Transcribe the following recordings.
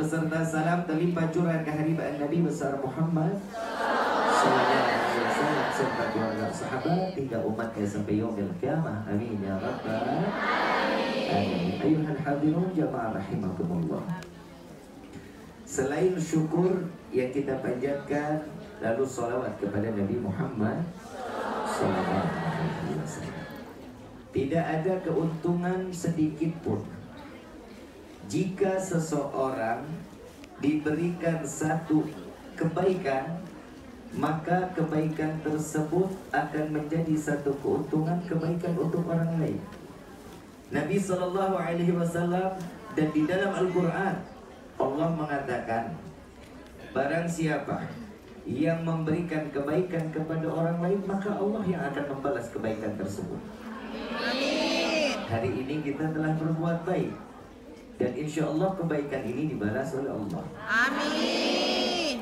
beserta salam terlimpah curah keharibaan Nabi besar Muhammad sallallahu alaihi wasallam serta keluarga sahabat hingga umatnya sampai yaumil qiyamah. Amin ya rabbal alamin. Ayuhal hadirun jamaah rahimakumullah. Selain syukur yang kita panjatkan, lalu salawat kepada Nabi Muhammad sallallahu alaihi wasallam. Tidak ada keuntungan sedikit pun jika seseorang diberikan satu kebaikan, maka kebaikan tersebut akan menjadi satu keuntungan kebaikan untuk orang lain. Nabi sallallahu alaihi wasallam dan di dalam Al-Qur'an Allah mengatakan, barang siapa yang memberikan kebaikan kepada orang lain, maka Allah yang akan membalas kebaikan tersebut. Amin. Hari ini kita telah berbuat baik dan insya Allah kebaikan ini dibalas oleh Allah. Amin.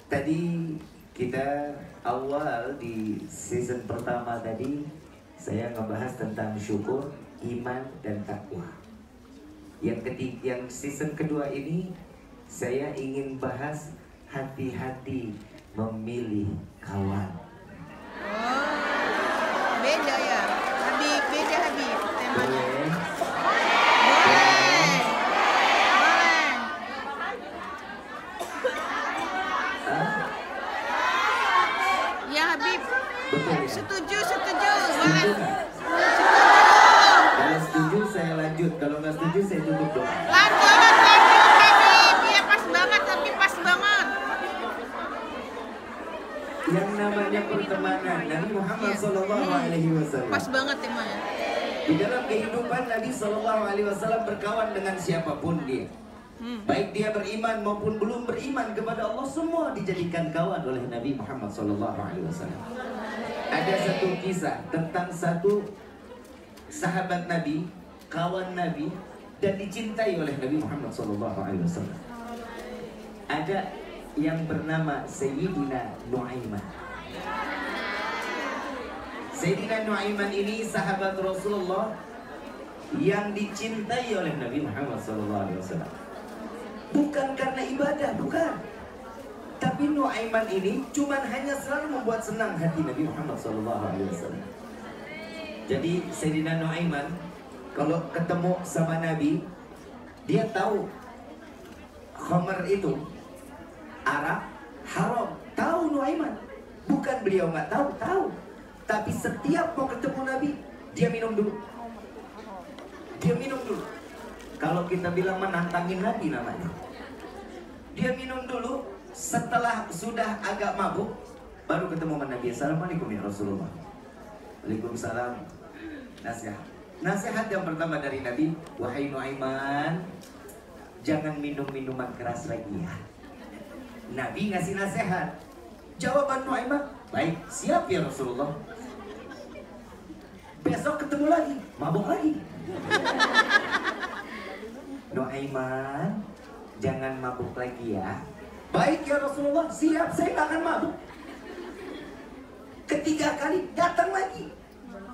Tadi kita awal di season pertama tadi saya ngebahas tentang syukur, iman dan takwa. Yang season kedua ini saya ingin bahas hati-hati memilih kawan. Oh, beda ya, Habib, beda Habib temanya. Boleh? Boleh. Hah? Ya Habib. Betul ya? Setuju. Setuju Boleh. nggak? Kalau setuju saya lanjut, kalau nggak setuju saya tutup doa. Lanjut Habib. Iya pas banget, tapi pas banget. Yang namanya pertemanan Nabi Muhammad sallallahu alaihi wasallam. Pas banget temanya. Di dalam kehidupan Nabi sallallahu alaihi wasallam berkawan dengan siapapun dia. Baik dia beriman maupun belum beriman kepada Allah, semua dijadikan kawan oleh Nabi Muhammad sallallahu alaihi wasallam. Ada satu kisah tentang satu sahabat Nabi, kawan Nabi dan dicintai oleh Nabi Muhammad sallallahu alaihi wasallam. Ada yang bernama Sayyidina Nuaiman. Sayyidina Nuaiman ini sahabat Rasulullah yang dicintai oleh Nabi Muhammad SAW. Bukan karena ibadah, bukan. Tapi Nuaiman ini cuman hanya selalu membuat senang hati Nabi Muhammad SAW. Jadi Sayyidina Nuaiman kalau ketemu sama Nabi, dia tahu khamar itu arak haram, tahu Nuaiman. Bukan beliau nggak tahu, tahu. Tapi setiap mau ketemu Nabi, dia minum dulu. Dia minum dulu. Kalau kita bilang menantangin Nabi namanya. Dia minum dulu, setelah sudah agak mabuk, baru ketemu sama Nabi. Assalamualaikum ya Rasulullah. Waalaikumsalam. Nasihat. Nasihat yang pertama dari Nabi, wahai Nuaiman, jangan minum minuman keras lagi ya. Nabi ngasih nasihat. Jawaban Nuaiman, baik, siap ya Rasulullah. Besok ketemu lagi, mabuk lagi. Nuaiman, jangan mabuk lagi ya. Baik ya Rasulullah, siap, saya gak akan mabuk. Ketiga kali datang lagi.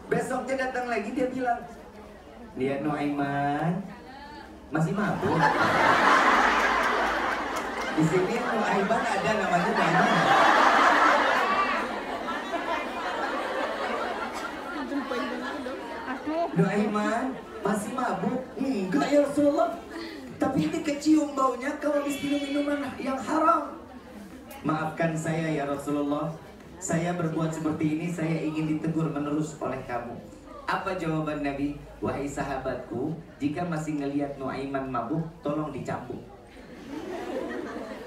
Besoknya datang lagi, dia bilang, lihat Nuaiman, masih mabuk. Di sini Nuaiman ada namanya Nuaiman. Nuaiman masih mabuk? Enggak ya Rasulullah. Tapi ini kecium baunya kalau habis minum minuman yang haram. Maafkan saya ya Rasulullah. Saya berbuat seperti ini, saya ingin ditegur menerus oleh kamu. Apa jawaban Nabi? Wahai sahabatku, jika masih ngelihat Nuaiman mabuk, tolong dicambuk.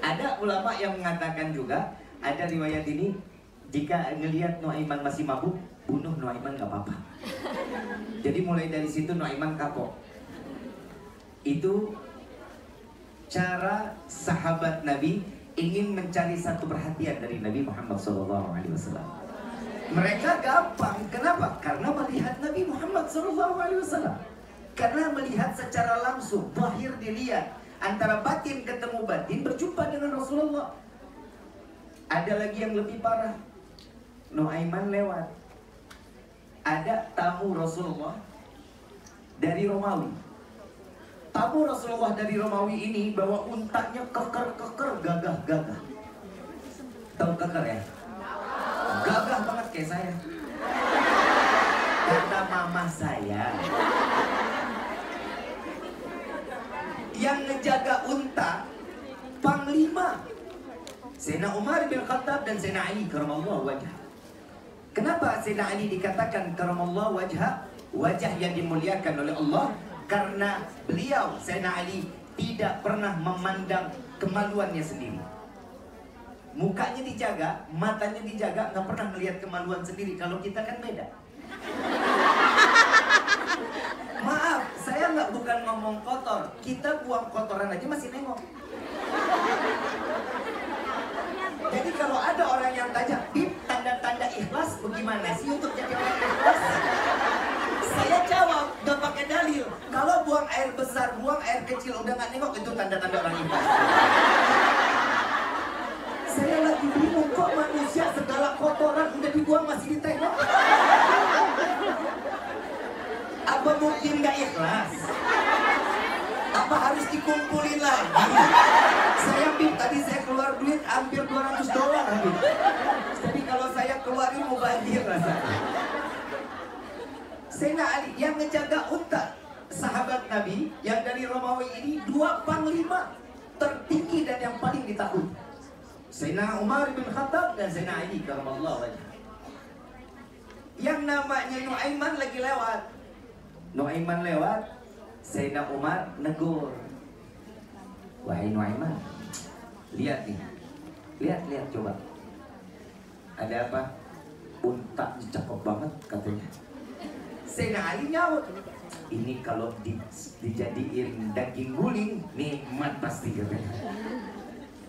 Ada ulama yang mengatakan juga, ada riwayat ini, jika ngelihat Nuaiman masih mabuk, bunuh Nuaiman gak apa-apa. Jadi mulai dari situ Nuaiman kapok. Itu cara sahabat Nabi ingin mencari satu perhatian dari Nabi Muhammad SAW. Mereka gampang, kenapa? Karena melihat Nabi Muhammad SAW. Karena melihat secara langsung, zahir dilihat. Antara batin ketemu batin, berjumpa dengan Rasulullah. Ada lagi yang lebih parah. Nuaiman lewat. Ada tamu Rasulullah dari Romawi. tamu Rasulullah dari Romawi ini bawa untanya keker-keker, gagah-gagah. Tahu keker ya? Gagah banget kayak saya. Kata mama saya, yang ngejaga unta panglima Sayyidina Umar bin Khattab dan Sayyidina Ali karamallahu wajhah. Kenapa Sayyidina Ali dikatakan karamallahu wajhah, wajah yang dimuliakan oleh Allah? Karena beliau, Sayyidina Ali, tidak pernah memandang kemaluannya sendiri. Mukanya dijaga, matanya dijaga, nggak pernah melihat kemaluan sendiri. Kalau kita kan beda. Maaf, saya bukan ngomong kotor. Kita buang kotoran aja masih nengok. Jadi kalau ada orang yang tanya, Bib, tanda-tanda ikhlas bagaimana sih untuk jadi orang ikhlas? Saya jawab, gak pakai dalil. Kalau buang air besar, buang air kecil, udah gak nengok, itu tanda-tanda orang ikhlas. Saya lagi bingung, kok manusia segala kotoran udah dibuang masih ditengok? Apa mungkin gak ikhlas? Apa harus dikumpulin lagi? Saya tadi saya keluar duit hampir $200 habis. Jadi kalau saya keluarin mau banjir rasanya. Sayyidina Ali yang ngejaga unta, sahabat Nabi yang dari Romawi ini, dua panglima tertinggi dan yang paling ditakuti. Sayyidina Umar bin Khattab dan Sayyidina Ali karamallahu wajhah. Yang namanya Nuaiman lagi lewat. Nuaiman lewat, Sayyidina Umar negur. Wahai Nuaiman, lihat nih. Lihat coba. Ada apa? Unta cakep banget katanya. Sayyidina Ali nyaut, ini kalau dijadiin daging guling nikmat pasti katanya.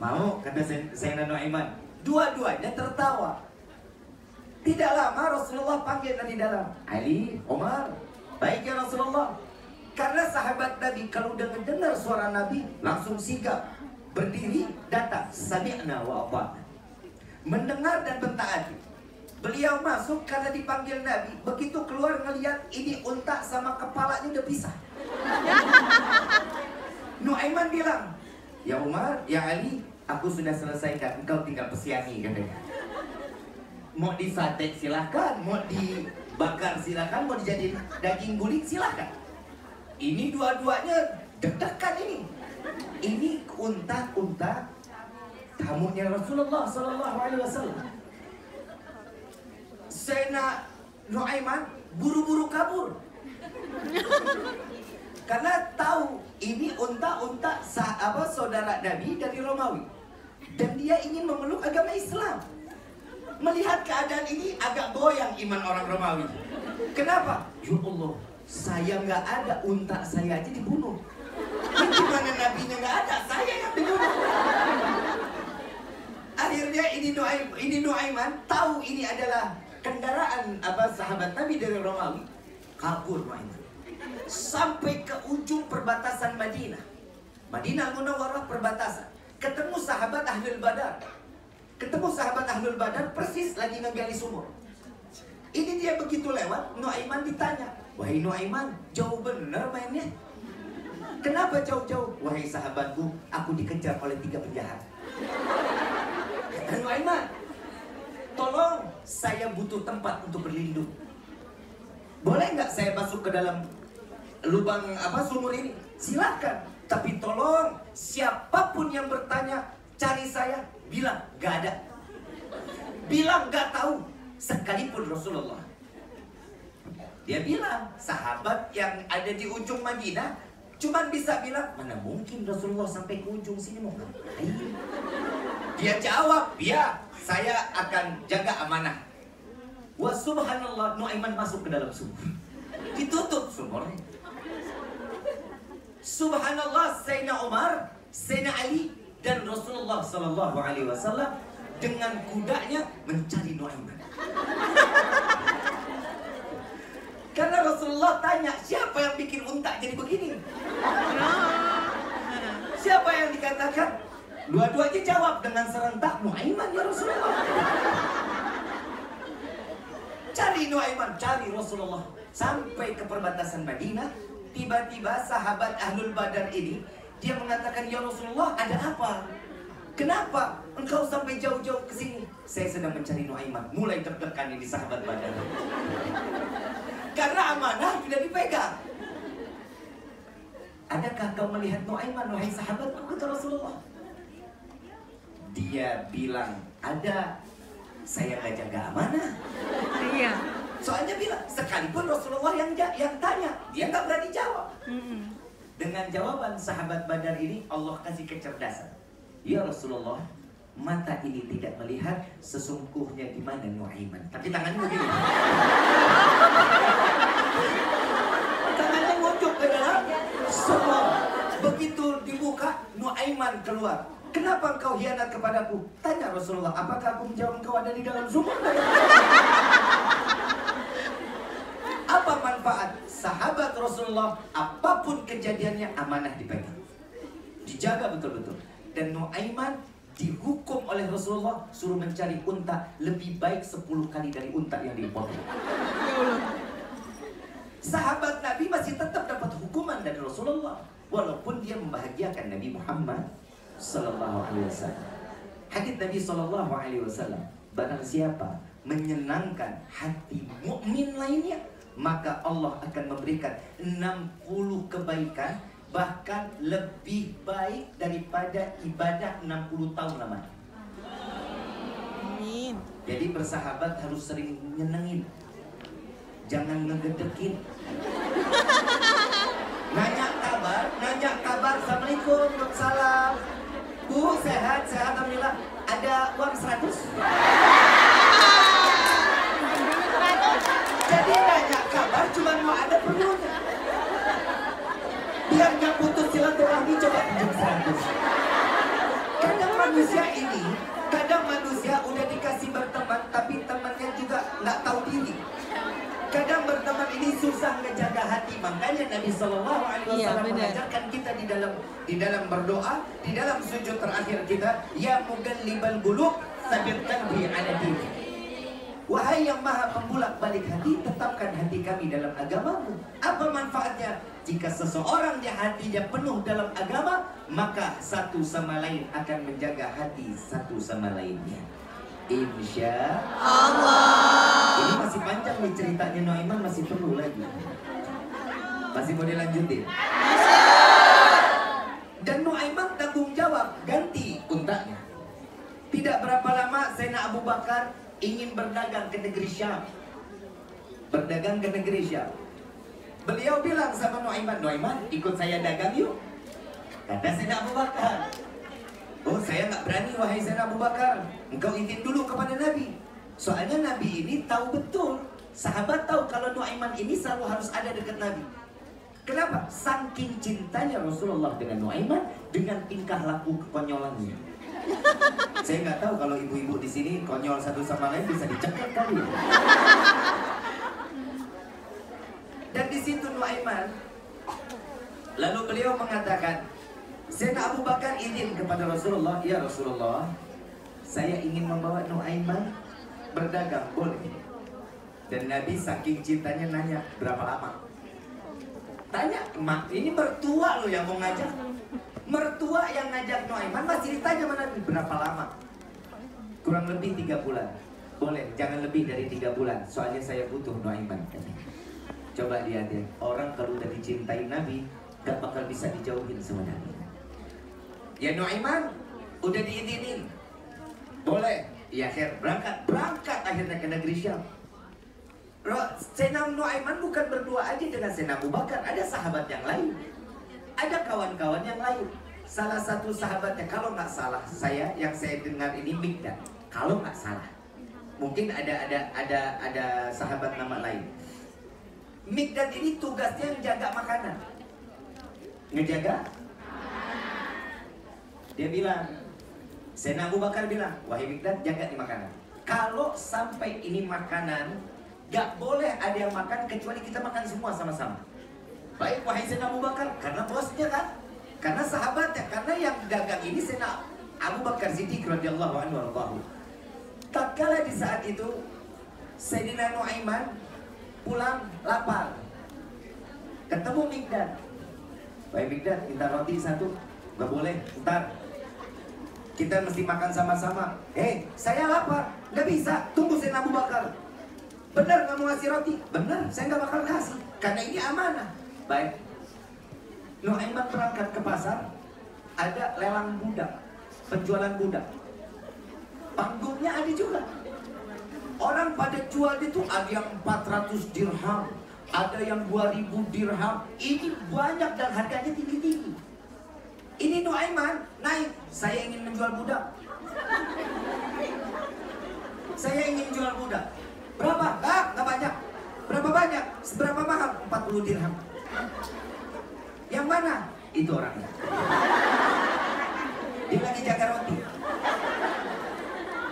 Mau? Kata Sayyidina Nuaiman. Dua-duanya tertawa. Tidak lama Rasulullah panggil dari dalam, Ali, Umar, baik ya Rasulullah. Karena sahabat Nabi kalau udah mendengar suara Nabi langsung sigap, berdiri, datang, sami'na wa ata'na, mendengar dan mentaati. Beliau masuk karena dipanggil Nabi. Begitu keluar ngelihat ini unta sama kepalanya udah pisah. Nuaiman bilang, ya Umar, ya Ali, aku sudah selesaikan, engkau tinggal pesiani katanya. Mau disate silahkan, mau dibakar silahkan, mau dijadiin daging guling silahkan. Ini dua-duanya deg-degan ini. Ini unta-unta tamunya Rasulullah SAW. Sayyidina Nuaiman buru-buru kabur. Karena tahu ini unta-unta saudara Nabi dari Romawi. Dan dia ingin memeluk agama Islam. Melihat keadaan ini agak goyang iman orang Romawi. Kenapa? Ya Allah, saya nggak ada, unta saya aja dibunuh. Gimana nabinya nggak ada, saya yang dibunuh. Akhirnya ini Nuaiman tahu ini adalah kendaraan sahabat Nabi dari Romawi. Kabur Nuaiman sampai ke ujung perbatasan Madinah. Madinah Munawwarah perbatasan. Ketemu sahabat Ahlul Badar. Ketemu sahabat Ahlul Badar persis lagi ngegali sumur. Ini dia begitu lewat, Nuaiman ditanya, wahai Nuaiman, jauh bener mainnya. Kenapa jauh-jauh? Wahai sahabatku, aku dikejar oleh 3 penjahat. Nuaiman, tolong, saya butuh tempat untuk berlindung. Boleh nggak saya masuk ke dalam lubang sumur ini? Silakan. Tapi tolong, siapapun yang bertanya, cari saya, bilang gak ada. Bilang gak tahu. Sekalipun Rasulullah. Dia bilang, sahabat yang ada di ujung Madinah cuman bisa bilang, mana mungkin Rasulullah sampai ke ujung sini mau ngapain? Dia jawab, ya, saya akan jaga amanah. Wa subhanallah, Nuaiman masuk ke dalam sumur. Ditutup sumurnya. Subhanallah, Sayyidina Umar, Sayyidina Ali, dan Rasulullah SAW dengan kudanya mencari Nuaiman. Karena Rasulullah tanya, siapa yang bikin unta jadi begini? Siapa yang dikatakan? Dua-duanya jawab dengan serentak, Nuaiman ya Rasulullah. Cari Nuaiman, cari Rasulullah. Sampai ke perbatasan Madinah, Tiba-tiba sahabat Ahlul Badar ini, dia mengatakan, ya Rasulullah, ada apa? Kenapa engkau sampai jauh-jauh ke sini? Saya sedang mencari Nuaiman. Mulai deg-degan ini sahabat Badar. Karena amanah tidak dipegang. Adakah kau melihat Nuaiman, wahai sahabatku, kata Rasulullah? Dia bilang, ada. Saya gak jaga amanah. Iya. Soalnya bilang, sekalipun Rasulullah yang tanya, dia gak berani jawab. Dengan jawaban sahabat Badar ini, Allah kasih kecerdasan. Ya Rasulullah, mata ini tidak melihat sesungguhnya di mana Nuaiman. Tapi tangannya begini. Tangannya ngunjuk ke dalam semua. Begitu dibuka, Nuaiman keluar. Kenapa engkau hianat kepadaku? Tanya Rasulullah, apakah aku menjawab engkau ada di dalam sumur? Apa manfaat sahabat Rasulullah? Apapun kejadiannya, amanah dipegang, dijaga betul-betul. Dan Nuaiman dihukum oleh Rasulullah, suruh mencari unta lebih baik 10 kali dari unta yang dipotong. Sahabat Nabi masih tetap dapat hukuman dari Rasulullah, walaupun dia membahagiakan Nabi Muhammad Sallallahu Alaihi Wasallam. Hadits Nabi Sallallahu Alaihi Wasallam, barang siapa menyenangkan hati mukmin lainnya, maka Allah akan memberikan 60 kebaikan, bahkan lebih baik daripada ibadah 60 tahun lamanya. Amin. Jadi bersahabat harus sering nyenengin, jangan ngegedekin. Nanya kabar, Assalamualaikum, Waalaikumsalam. Bu, sehat, alhamdulillah. Ada uang 100? Jadi nanya kabar cuma mau ada perlunya. Biar gak putus silaturahmi, coba pinjam 100. Kadang manusia udah dikasih berteman, tapi temannya juga nggak tahu diri. Kadang berteman ini susah ngejaga hati. Makanya Nabi Sallallahu Alaihi Wasallam mengajarkan kita di dalam berdoa, di dalam sujud terakhir kita, ya mugallibal qulub tsabbit qalbi ala dinik. Wahai yang maha pembulak-balik hati, tetapkan hati kami dalam agamamu. Apa manfaatnya? Jika seseorang yang hatinya penuh dalam agama, maka satu sama lain akan menjaga hati satu sama lainnya. Insya Allah. Ini masih panjang nih ceritanya, Nuaiman masih perlu lagi. Masih mau dilanjutin? Dan Nuaiman tanggung jawab ganti untanya. Tidak berapa lama Sayyidina Abu Bakar ingin berdagang ke negeri Syam. Berdagang ke negeri Syam. Beliau bilang sama Nuaiman, Nuaiman ikut saya dagang yuk. Kata Sayyidina Abu Bakar, oh saya nggak berani wahai Sayyidina Abu Bakar. Engkau izin dulu kepada Nabi. Soalnya Nabi ini tahu betul, sahabat tahu kalau Nuaiman ini selalu harus ada dekat Nabi. Kenapa? Saking cintanya Rasulullah dengan Nuaiman, dengan tingkah laku kekonyolannya. Saya nggak tahu kalau ibu-ibu di sini konyol satu sama lain bisa dicekik kali. Dan di situ Nuaiman, lalu beliau mengatakan, Sayyidina Abu Bakar izin kepada Rasulullah, ya Rasulullah, saya ingin membawa Nuaiman berdagang, boleh? Dan Nabi saking cintanya nanya, berapa lama? Tanya, mak, ini mertua lo yang mau ngajak. Mertua yang ngajak Nuaiman masih ditanya sama Nabi, berapa lama? Kurang lebih 3 bulan. Boleh, jangan lebih dari 3 bulan, soalnya saya butuh Nuaiman. Coba lihat ya, orang kalau udah dicintai Nabi, gak bakal bisa dijauhin sama Nabi. Ya Nuaiman, udah diizinin. Boleh, ya akhir berangkat akhirnya ke negeri Syam. Sayyidina Nuaiman bukan berdua aja dengan Sayyidina Abu Bakar, ada sahabat yang lain, ada kawan-kawan yang lain. Salah satu sahabatnya, kalau nggak salah yang saya dengar ini Mikdad, kalau nggak salah, mungkin ada sahabat nama lain. Mikdad ini tugasnya menjaga makanan, ngejaga. Dia bilang, Sayyidina Abu Bakar bilang, wahai Mikdad, jaga di makanan. Kalau sampai ini makanan, gak boleh ada yang makan kecuali kita makan semua sama-sama. Baik, wahai Sayyidina Abu Bakar, karena bosnya kan, karena sahabatnya, karena yang dagang ini Sayyidina Abu Bakar Siddiq radhiyallahu anhu. Tatkala di saat itu Sayyidina Nuaiman pulang lapar. Ketemu Mikdad. Baik Mikdad, minta roti satu. Gak boleh, ntar kita mesti makan sama-sama. Saya lapar. Gak bisa, tunggu Sayyidina Abu Bakar. Benar gak mau ngasih roti? Benar, saya gak bakal kasih, karena ini amanah. Baik. Nuaiman berangkat ke pasar. Ada lelang budak, penjualan budak. Panggungnya ada juga. Orang pada jual itu ada yang 400 dirham, ada yang 2000 dirham. Ini banyak dan harganya tinggi-tinggi. Ini Nuaiman naik, saya ingin menjual budak. Saya ingin jual budak. Berapa? Nggak banyak. Berapa banyak? Seberapa mahal? 40 dirham. Yang mana? Itu orangnya. Dia lagi jaga roti.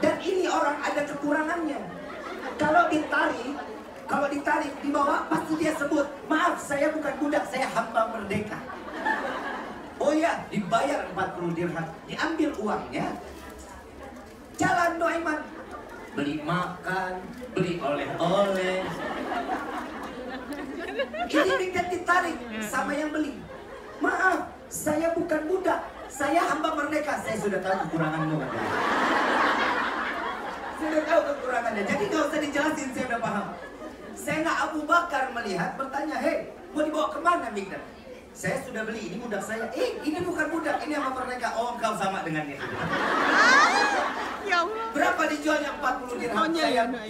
Dan ini orang ada kekurangannya. Kalau ditarik di bawah pasti dia sebut, maaf saya bukan budak, saya hamba merdeka. Oh ya, dibayar 40 dirham, diambil uangnya. Jalan Nuaiman, beli makan, beli oleh-oleh. Ini Mikdad ditarik sama yang beli. Maaf, saya bukan budak, saya hamba merdeka. Saya sudah tahu kekuranganmu, katanya. Sudah tahu kekurangannya, jadi gak usah dijelasin, saya udah paham. Sayyidina Abu Bakar melihat, bertanya, mau dibawa kemana Mikdad? Saya sudah beli, ini budak saya. Ini bukan budak, ini hamba merdeka. Oh, engkau sama dengannya. Ya Allah. Berapa dijualnya? 40 dirham.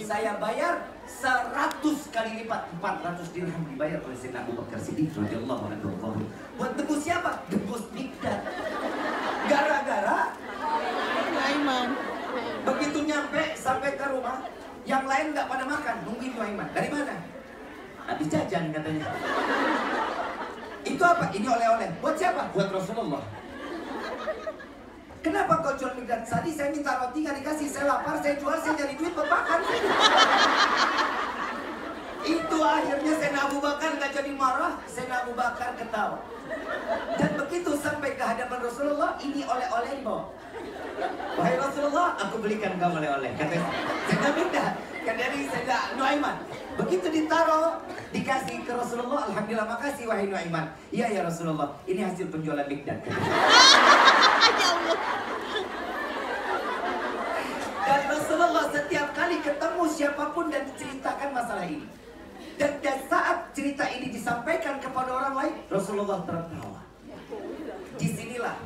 Saya bayar 100 kali lipat, 400 dirham dibayar oleh Sayyidina Abu Bakar Siddiq radhiyallahu anhu. Buat tebus siapa? Tebus Mikdad. Gara-gara Nuaiman. begitu nyampe sampai ke rumah, yang lain nggak pada makan, nungguin Nuaiman. Dari mana? Habis jajan katanya. Itu apa? Ini oleh-oleh. Buat siapa? Buat Rasulullah. Kenapa kau jual Mikdad? Tadi saya minta roti nggak dikasih, saya lapar, saya jual, saya cari duit buat makan. Itu akhirnya Sayyidina Abu Bakar nggak jadi marah, Sayyidina Abu Bakar ketawa. Dan begitu sampai ke hadapan Rasulullah, ini oleh-oleh dibawa. Wahai Rasulullah, aku belikan kamu oleh-oleh. Kata Sayyidina Mikdad, kan dari Sayyidina Nuaiman. Begitu ditaruh, dikasih ke Rasulullah. Alhamdulillah, makasih wahai Nuaiman. Iya ya Rasulullah, ini hasil penjualan Mikdad. Ya Allah. Dan Rasulullah setiap kali ketemu siapapun dan diceritakan masalah ini. Dan saat cerita ini disampaikan kepada orang lain, Rasulullah tertawa. Disinilah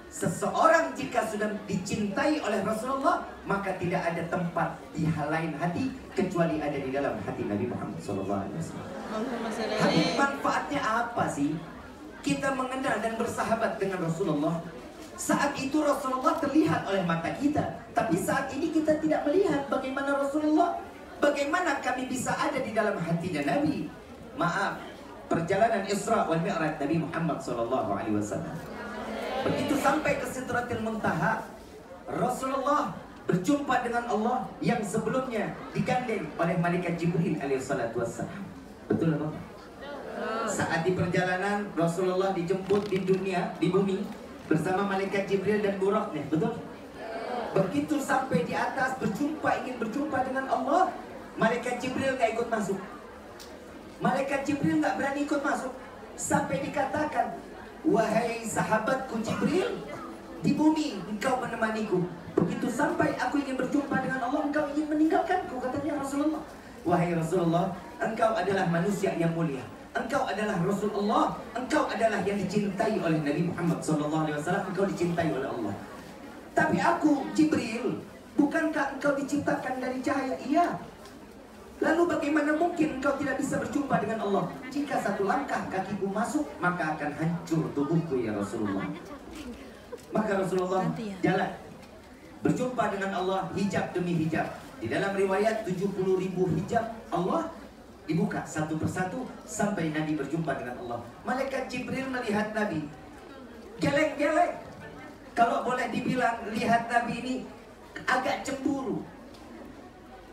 seseorang jika sudah dicintai oleh Rasulullah, maka tidak ada tempat di lain hati kecuali ada di dalam hati Nabi Muhammad SAW. Habis manfaatnya apa sih? Kita mengenal dan bersahabat dengan Rasulullah. Saat itu Rasulullah terlihat oleh mata kita, tapi saat ini kita tidak melihat bagaimana Rasulullah. Bagaimana kami bisa ada di dalam hatinya Nabi? Maaf, perjalanan Isra wal Mi'raj Nabi Muhammad SAW. Begitu sampai ke Sidratil Muntaha, Rasulullah berjumpa dengan Allah yang sebelumnya digandeng oleh malaikat Jibril alaihissalatu wassalam. Betul apa? Saat di perjalanan Rasulullah dijemput di dunia, di bumi bersama malaikat Jibril dan Buraknya, betul? Begitu sampai di atas ingin berjumpa dengan Allah, malaikat Jibril gak ikut masuk. Malaikat Jibril gak berani ikut masuk. Sampai dikatakan, wahai sahabatku Jibril, di bumi engkau menemaniku. Begitu sampai aku ingin berjumpa dengan Allah, engkau ingin meninggalkanku, katanya Rasulullah. Wahai Rasulullah, engkau adalah manusia yang mulia. Engkau adalah Rasulullah, engkau adalah yang dicintai oleh Nabi Muhammad SAW, engkau dicintai oleh Allah. Tapi aku, Jibril, bukankah engkau diciptakan dari cahaya? Iya. Lalu bagaimana mungkin engkau tidak bisa berjumpa dengan Allah? Jika satu langkah kakiku masuk, maka akan hancur tubuhku ya Rasulullah. Maka Rasulullah jalan, berjumpa dengan Allah hijab demi hijab. Di dalam riwayat 70.000 hijab Allah dibuka satu persatu sampai Nabi berjumpa dengan Allah. Malaikat Jibril melihat Nabi, geleng-geleng. Kalau boleh dibilang, lihat Nabi ini agak cemburu.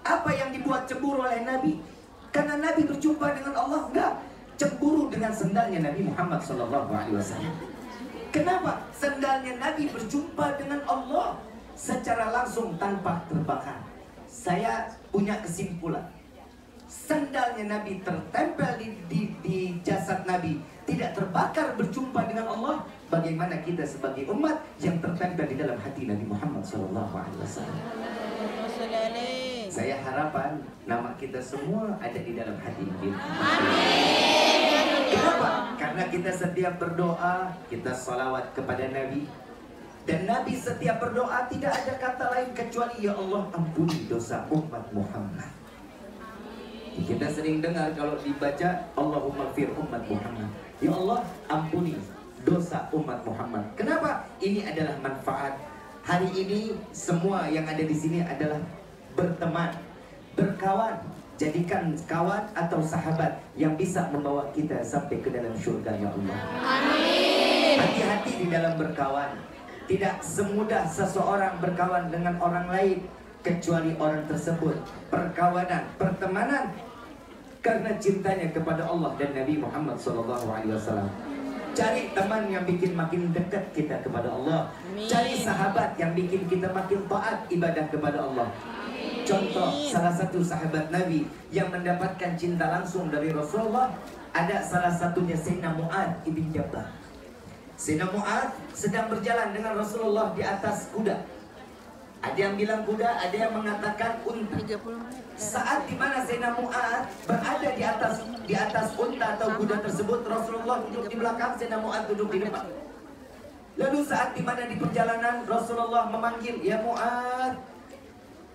Apa yang dibuat cemburu oleh Nabi? Karena Nabi berjumpa dengan Allah? Enggak, cemburu dengan sendalnya Nabi Muhammad SAW. Kenapa? Sendalnya Nabi berjumpa dengan Allah secara langsung tanpa terbakar. Saya punya kesimpulan, sendalnya Nabi tertempel di jasad Nabi Nabi tidak terbakar berjumpa dengan Allah, bagaimana kita sebagai umat yang tertempel di dalam hati Nabi Muhammad SAW. Saya harapan nama kita semua ada di dalam hati kita. Kenapa? Karena kita setiap berdoa, kita salawat kepada Nabi. Dan Nabi setiap berdoa tidak ada kata lain kecuali ya Allah ampuni dosa umat Muhammad. Kita sering dengar kalau dibaca Allahumma fir umat Muhammad. Ya Allah ampuni dosa umat Muhammad. Kenapa? Ini adalah manfaat. Hari ini semua yang ada di sini adalah berteman, berkawan. Jadikan kawan atau sahabat yang bisa membawa kita sampai ke dalam surga ya Allah. Amin. Hati-hati di dalam berkawan. Tidak semudah seseorang berkawan dengan orang lain kecuali orang tersebut perkawanan, pertemanan karena cintanya kepada Allah dan Nabi Muhammad SAW. Cari teman yang bikin makin dekat kita kepada Allah. Cari sahabat yang bikin kita makin taat ibadah kepada Allah. Contoh salah satu sahabat Nabi yang mendapatkan cinta langsung dari Rasulullah, ada salah satunya Sayyidina Mu'adz ibn Jabal. Sayyidina Mu'adz sedang berjalan dengan Rasulullah di atas kuda. Ada yang bilang kuda, ada yang mengatakan unta. Saat dimana Sayyidina Mu'adz berada di atas unta atau kuda tersebut, Rasulullah duduk di belakang, Sayyidina Mu'adz duduk di depan. Lalu saat dimana di perjalanan Rasulullah memanggil, ya Mu'adz.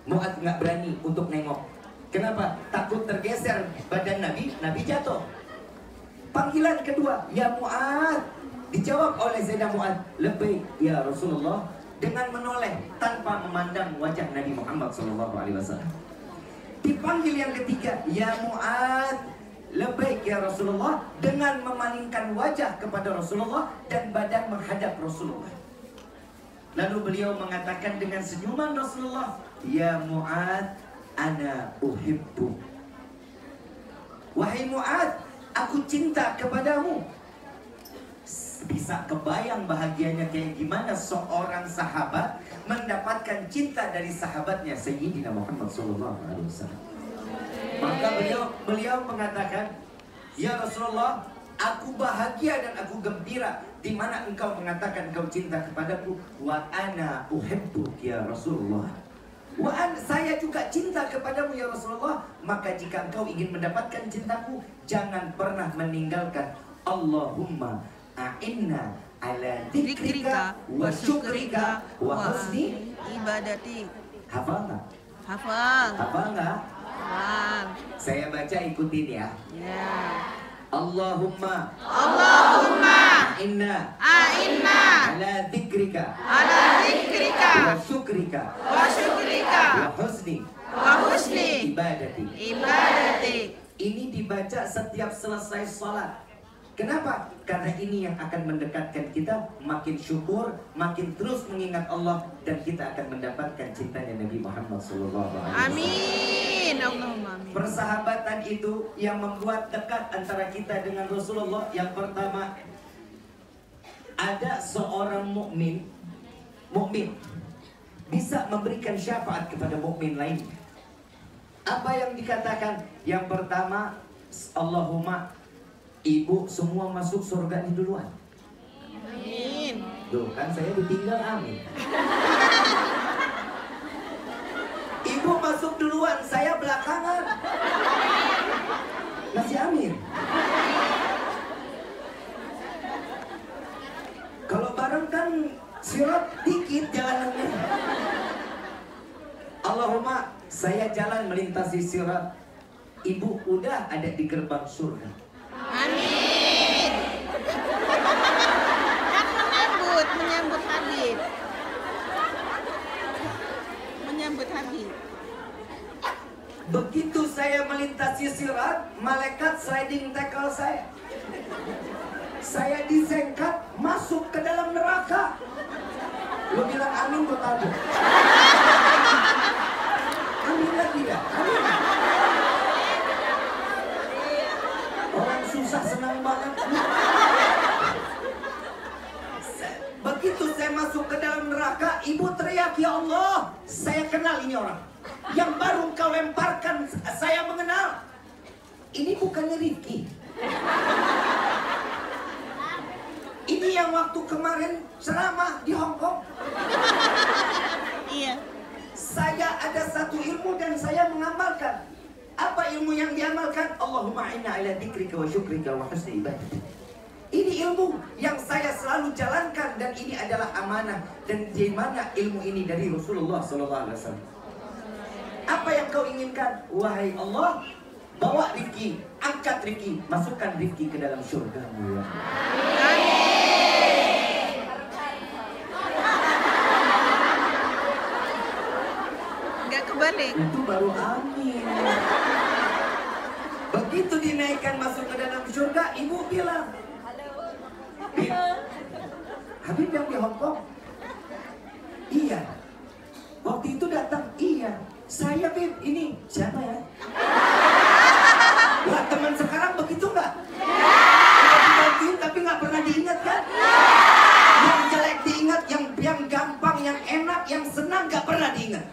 Mu'adz nggak berani untuk nengok. Kenapa? Takut tergeser badan Nabi jatuh. Panggilan kedua, ya Mu'adz. Dijawab oleh Sayyidina Mu'adz, lebih ya Rasulullah, dengan menoleh tanpa memandang wajah Nabi Muhammad SAW. Dipanggil yang ketiga, ya Mu'adz, lebih ya Rasulullah, dengan memalingkan wajah kepada Rasulullah dan badan menghadap Rasulullah. Lalu beliau mengatakan dengan senyuman Rasulullah, ya Mu'adz, ana uhibbu. Wahai Mu'adz, aku cinta kepadamu. Bisa kebayang bahagianya kayak gimana seorang sahabat mendapatkan cinta dari sahabatnya Sayyidina Muhammad SAW. Maka beliau mengatakan, ya Rasulullah, aku bahagia dan aku gembira di mana engkau mengatakan engkau cinta kepadaku. Wa ana uhibbuk ya Rasulullah. Saya juga cinta kepadamu ya Rasulullah. Maka jika engkau ingin mendapatkan cintaku, jangan pernah meninggalkan Allahumma a'inna ala dzikrika wa syukrika wa husni ibadati. Hafal nggak? Hafal. Hafal nggak? Hafal. Saya baca, ikutin ya. Ya. Allahumma a'inna ala dzikrika wa syukrika wa husni ibadati. Ini dibaca setiap selesai sholat. Kenapa? Karena ini yang akan mendekatkan kita makin syukur, makin terus mengingat Allah, dan kita akan mendapatkan cintanya Nabi Muhammad SAW. Amin. Allahumma amin. Persahabatan itu yang membuat dekat antara kita dengan Rasulullah. Yang pertama, ada seorang mukmin bisa memberikan syafaat kepada mukmin lain. Apa yang dikatakan? Yang pertama, Allahumma, ibu semua masuk surga ini duluan. Amin. Tuh kan saya ditinggal, amin. Ibu masuk duluan, saya belakangan. Masih amin. Kalau bareng kan sirat dikit jalanannya. Allahumma, saya jalan melintasi sirat, ibu udah ada di gerbang surga. Amin. Kan menyambut Habib. Menyambut Habib. Begitu saya melintasi sirat, malaikat sliding tackle saya. Saya disengkat masuk ke dalam neraka. Lu bilang amin, gue tahu. Amin lagi ya? Amin. Orang susah senang banget. Begitu saya masuk ke dalam neraka, ibu teriak, ya Allah, saya kenal ini orang. Yang baru kau lemparkan, saya mengenal. Ini bukannya Rifki. yang waktu kemarin ceramah di Hong Kong. Iya. Saya ada satu ilmu dan saya mengamalkan. Apa ilmu yang diamalkan? Allahumma inna ala dzikrika wa syukrika wa husni ibadatik. Ini ilmu yang saya selalu jalankan dan ini adalah amanah. Dan di mana ilmu ini dari Rasulullah SAW. Apa yang kau inginkan? Wahai Allah, bawa Rifki, angkat Rifki, masukkan Rifki ke dalam surgamu ya. Nggak kebalik. Itu baru amin. Begitu dinaikkan masuk ke dalam surga, ibu bilang, Bib, Habib yang di Hong Kong? Iya. Waktu itu datang, iya. Saya Bib, ini siapa ya? Wah, teman sekarang begitu nggak? Udah dibantuin tapi nggak pernah diingat kan? Yang jelek diingat, yang gampang, yang enak, yang senang nggak pernah diingat.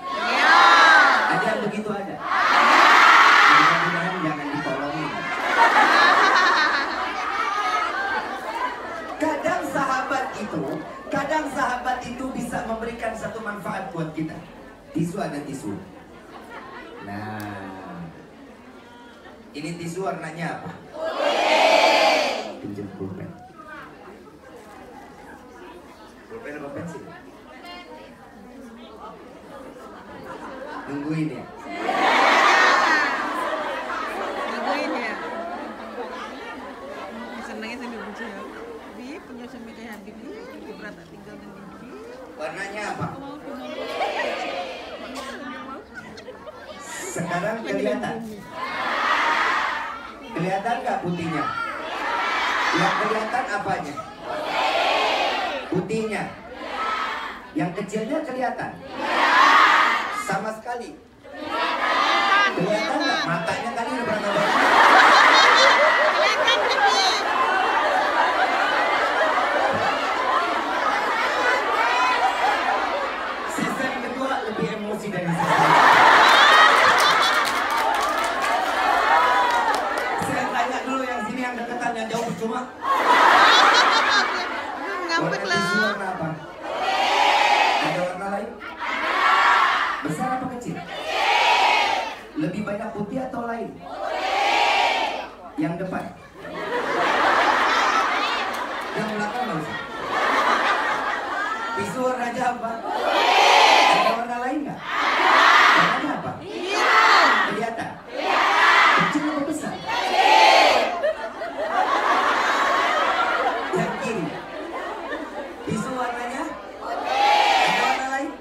Ada yang begitu ada. Mudah-mudahan jangan ditolongin. Kadang sahabat itu bisa memberikan satu manfaat buat kita. Tisu ada tisu. Nah, ini tisu warnanya apa? Pinjam pulpen. Pulpen apa pensil? Nungguin ya. Nungguin ya. Senangnya sambil bucu ya. Bib, punya suami kayak Habib nih. Berat tinggal dengan Bib. Warnanya apa? Sekarang kelihatan. Kelihatan nggak putihnya? Yang kelihatan apanya? Putihnya. Yang kecilnya kelihatan? Sama sekali. Kelihatan nggak? Matanya tadi udah berapa banyak? Season kedua lebih emosi dari season. Saya tanya dulu yang sini yang deketan, yang jauh cuma. Ngambek Warna tisu lah. warna apa? Ada warna lain? Besar apa kecil? Lebih banyak putih atau lain? Yang depan? Yang belakang nggak usah. Tisu warnanya apa? Ada warna lain nggak? Warnanya apa? Kelihatan? Kecil atau besar? Yang kiri? Tisu warnanya? Ada warna lain?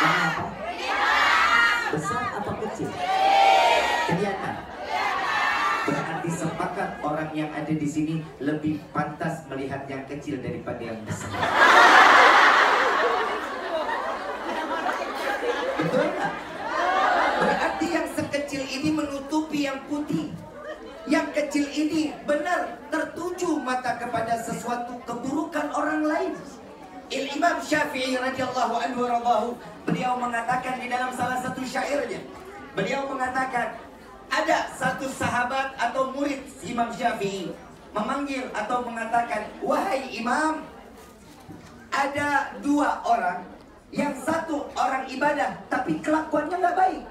Warna apa? Besar atau kecil? Kelihatan? Berarti sepakat orang yang ada di sini lebih pantas melihat yang kecil daripada yang besar. Betul nggak? Berarti yang sekecil ini menutupi yang putih. Yang kecil ini benar tertuju mata kepada sesuatu keburukan orang lain. Imam Syafi'i radhiyallahu anhu radhahu, beliau mengatakan di dalam salah satu syairnya, beliau mengatakan ada satu sahabat atau murid Imam Syafi'i memanggil atau mengatakan, wahai Imam, ada dua orang, yang satu orang ibadah tapi kelakuannya nggak baik.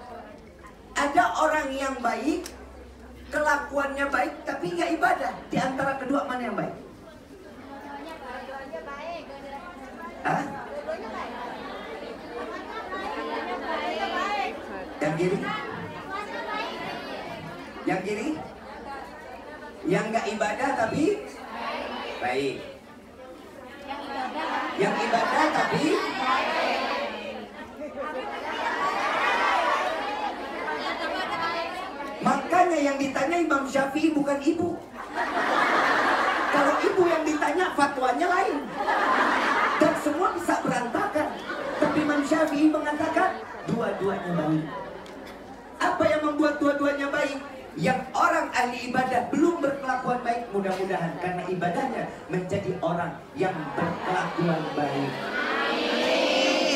Ada orang yang baik, kelakuannya baik tapi nggak ibadah. Di antara kedua mana yang baik? Hah? Yang kiri? Yang kiri? Yang nggak ibadah tapi baik. Yang ibadah tapi makanya yang ditanya Imam Syafi'i bukan ibu. Kalau ibu yang ditanya fatwanya lain. Dan semua bisa berantakan. Tapi Imam Syafi'i mengatakan dua-duanya baik. Apa yang membuat dua-duanya baik? Yang orang ahli ibadah belum berkelakuan baik, mudah-mudahan karena ibadahnya menjadi orang yang berkelakuan baik.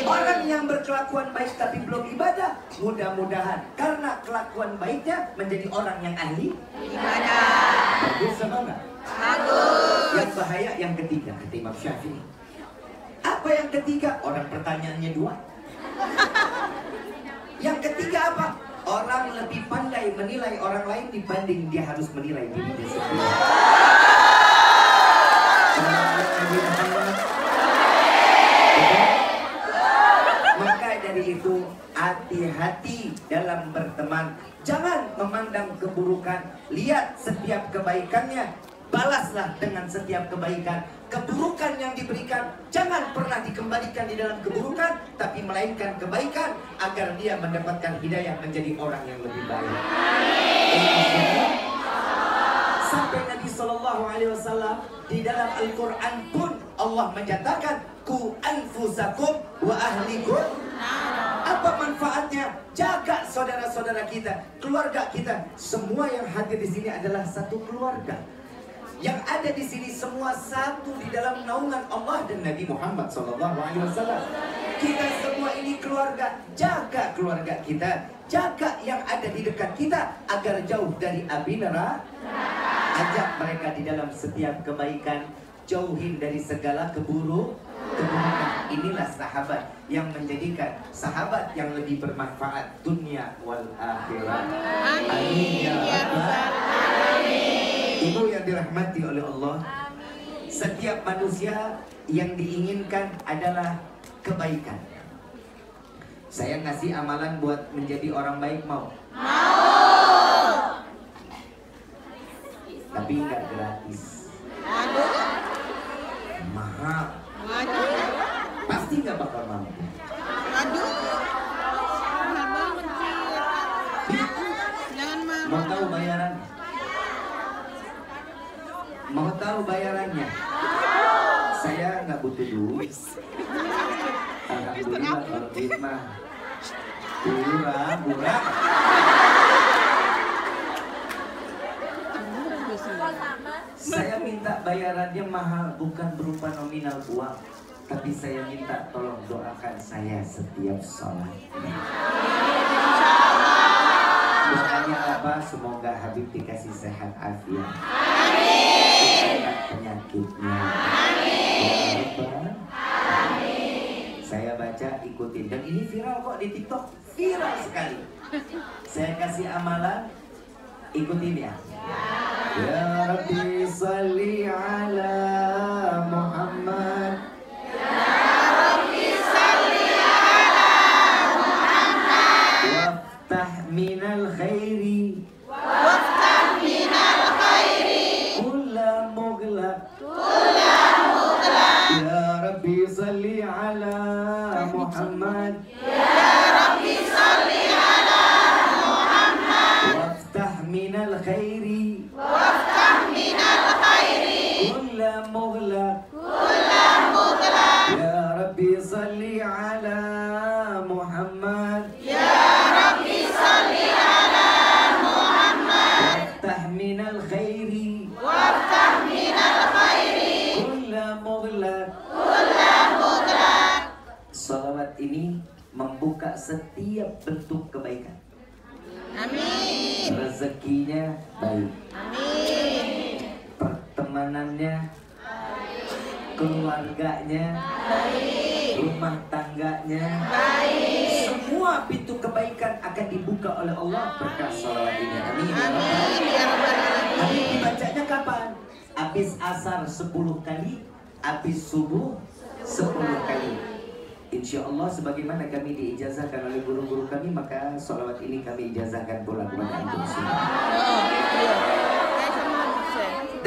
Orang yang berkelakuan baik tapi belum ibadah, mudah-mudahan karena kelakuan baiknya menjadi orang yang ahli Ibadah. bagus apa enggak? Bagus. Yang bahaya yang ketiga, kata Imam Syafi'i. Apa yang ketiga? Orang pertanyaannya dua. Yang ketiga apa? Orang lebih pandai menilai orang lain dibanding dia harus menilai dirinya sendiri. Maka dari itu hati-hati dalam berteman. Jangan memandang keburukan, lihat setiap kebaikannya, balaslah dengan setiap kebaikan. Keburukan yang diberikan jangan pernah dikembalikan di dalam keburukan, tapi melainkan kebaikan agar dia mendapatkan hidayah menjadi orang yang lebih baik. Sampai Nabi SAW di dalam Al-Quran pun Allah menyatakan ku anfusakum wa ahlikum. Apa manfaatnya? Jaga saudara-saudara kita, keluarga kita. Semua yang hadir di sini adalah satu keluarga. Yang ada di sini semua satu di dalam naungan Allah dan Nabi Muhammad SAW. Kita semua ini keluarga. Jaga keluarga kita, jaga yang ada di dekat kita agar jauh dari api neraka. Ajak mereka di dalam setiap kebaikan, jauhin dari segala keburukan. Inilah sahabat yang menjadikan sahabat yang lebih bermanfaat dunia wal akhirat. Amin ya rabbal alamin. Ibu yang dirahmati oleh Allah, setiap manusia yang diinginkan adalah kebaikan. Saya ngasih amalan buat menjadi orang baik, mau? Mau. Tapi nggak gratis. Mahal. Pasti nggak bakal mampu. Mau tahu bayaran? Mau tahu bayarannya? Saya nggak butuh duit. Alhamdulillah kalau duit mah murah. Saya minta bayarannya mahal, bukan berupa nominal uang, tapi saya minta tolong doakan saya setiap sholat. Doanya apa? Semoga Habib dikasih sehat afiat. Amin. Penyakitnya. Amin. Saya baca, ikutin. Dan ini viral kok di TikTok. Viral sekali. Saya kasih amalan, ikutin ya. Ya Rabbi salli ala Muhammad. Ya Rabbi salli ala Muhammad. Waftah minal khairi. Waftah minal khairi. Kulla mughlaq. Kulla mughlaq. Ya Rabbi salli ala Muhammad. Ya Rabbi salli ala Muhammad. Waftah minal khairi. Waftah minal khairi. Kulla mughlaq. Kulla mughlaq. Ya Rabbi salli ala Muhammad. Ya Rabbi salli ala Muhammad. Waftah minal khairi. Waftah minal khairi. Kulla mughlaq. Kulla mughlaq. Salawat ini membuka setiap bentuk kebaikan. Amin. Rezekinya baik. Amin. Pertemanannya baik. Keluarganya baik. Rumah tangganya baik. Semua pintu kebaikan akan dibuka oleh Allah berkat salawat ini. Amin. Amin. Dibacanya kapan? Habis asar 10 kali, habis subuh 10 kali. Insya Allah sebagaimana kami diijazahkan oleh guru-guru kami, maka sholawat ini kami ijazahkan pula kepada antum semua.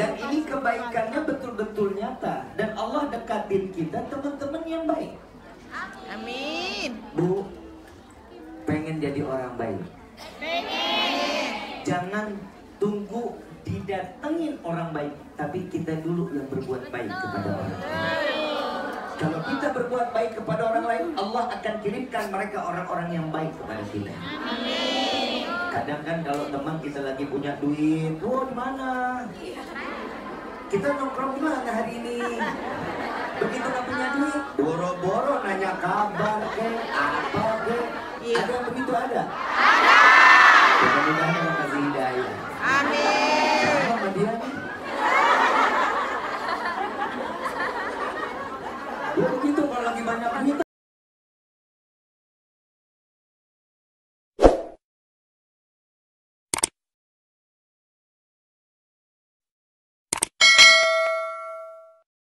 Dan ini kebaikannya betul-betul nyata. Dan Allah dekatin kita teman-teman yang baik. Amin. Bu, pengen jadi orang baik? Pengen. Jangan tunggu didatengin orang baik, tapi kita dulu yang berbuat baik kepada orang lain. Kalau kita berbuat baik kepada orang lain, Allah akan kirimkan mereka orang-orang yang baik kepada kita. Amin. Kadang kan kalau teman kita lagi punya duit, oh di mana? Kita nongkrong di mana hari ini? Begitu nggak punya duit, boro-boro nanya kabar ke apa ke? Ada yang begitu ada? Ada. Mudah-mudahan Allah kasih hidayah. Amin. Sama dia nih. Ya begitu kalau lagi banyak